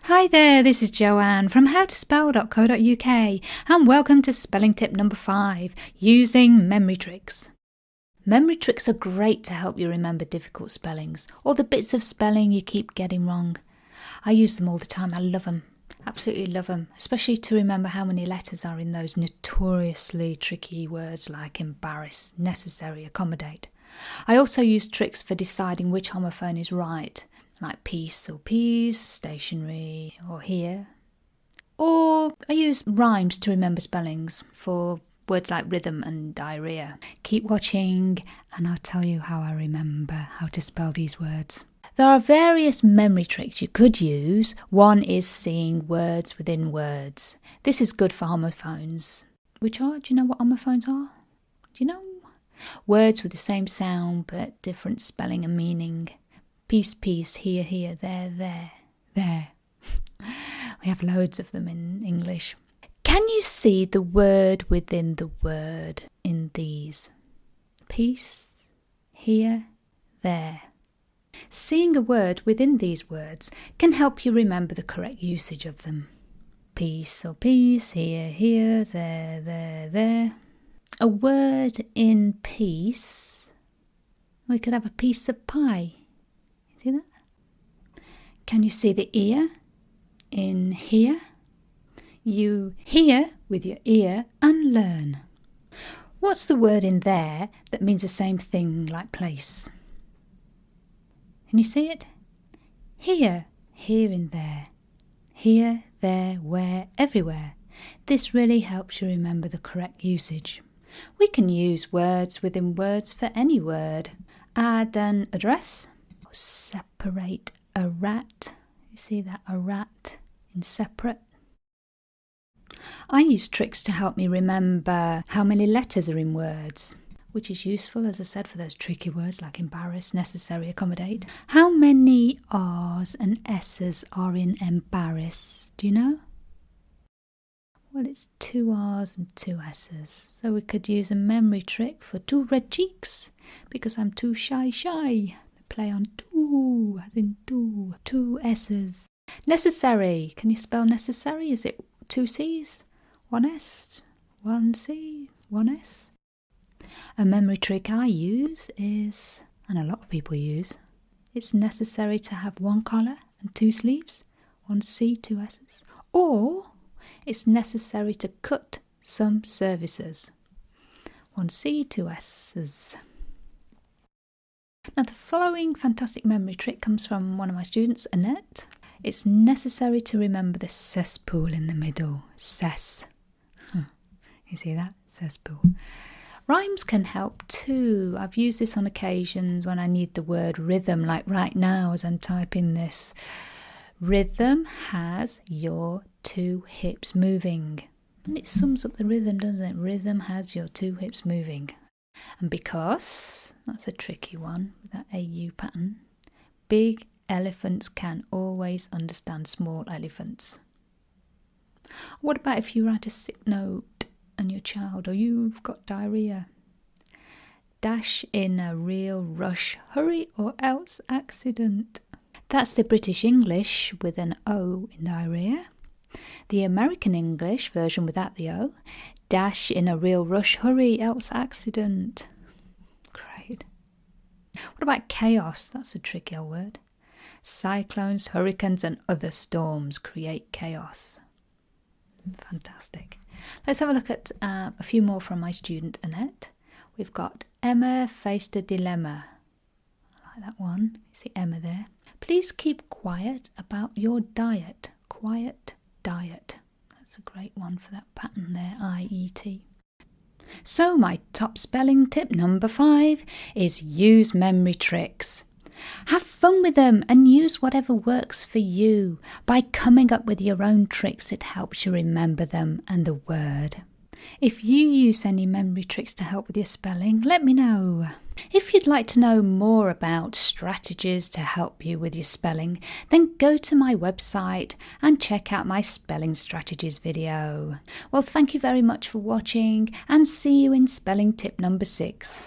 Hi there, this is Joanne from howtospell.co.uk and welcome to spelling tip number 5, using memory tricks. Memory tricks are great to help you remember difficult spellings or the bits of spelling you keep getting wrong. I use them all the time. I love them. Absolutely love them, especially to remember how many letters are in those notoriously tricky words like embarrass, necessary, accommodate. I also use tricks for deciding which homophone is right, like piece or peas, stationery or here. Or I use rhymes to remember spellings for words like rhythm and diarrhea. Keep watching and I'll tell you how I remember how to spell these words. There are various memory tricks you could use. One is seeing words within words. This is good for homophones. Do you know what homophones are? Do you know? Words with the same sound but different spelling and meaning. Piece, piece, here, here, there. We have loads of them in English. Can you see the word within the word in these? Piece, here, there. Seeing a word within these words can help you remember the correct usage of them. Piece or piece, here, here, there. A word in piece, we could have a piece of pie. See that? Can you see the ear in here? You hear with your ear and learn. What's the word in there that means the same thing like place? Can you see it? Here in there. Here, there, where, everywhere. This really helps you remember the correct usage. We can use words within words for any word. Add an address. Separate a rat. You see that? A rat in separate. I use tricks to help me remember how many letters are in words, which is useful, as I said, for those tricky words like embarrass, necessary, accommodate. How many R's and S's are in embarrass? Do you know? Well, it's 2 R's and 2 S's. So we could use a memory trick for 2 red cheeks, because I'm too shy. Play on two, as in two S's. Necessary. Can you spell necessary? Is it 2 C's? 1 S? 1 C? 1 S? A memory trick I use is, and a lot of people use, it's necessary to have 1 collar and 2 sleeves. 1 C, 2 S's. Or it's necessary to cut some services. 1 C, 2 S's. Now the following fantastic memory trick comes from one of my students, Annette. It's necessary to remember the cesspool in the middle. Cess. You see that? Cesspool. Rhymes can help too. I've used this on occasions when I need the word rhythm, like right now as I'm typing this. Rhythm has your 2 hips moving. And it sums up the rhythm, doesn't it? Rhythm has your 2 hips moving. And because, that's a tricky one with that AU pattern, big elephants can always understand small elephants. What about if you write a sick note and your child, or you've got diarrhea? Dash in a real rush, hurry or else accident. That's the British English with an O in diarrhea. The American English version without the O, dash in a real rush, hurry, else accident. Great. What about chaos? That's a tricky old word. Cyclones, hurricanes and other storms create chaos. Fantastic. Let's have a look at a few more from my student Annette. We've got Emma faced a dilemma. I like that one. You see Emma there. Please keep quiet about your diet. Quiet diet. That's a great one for that pattern there, I-E-T. So my top spelling tip number 5 is use memory tricks. Have fun with them and use whatever works for you. By coming up with your own tricks, it helps you remember them and the word. If you use any memory tricks to help with your spelling, let me know. If you'd like to know more about strategies to help you with your spelling, then go to my website and check out my spelling strategies video. Well, thank you very much for watching and see you in spelling tip number 6.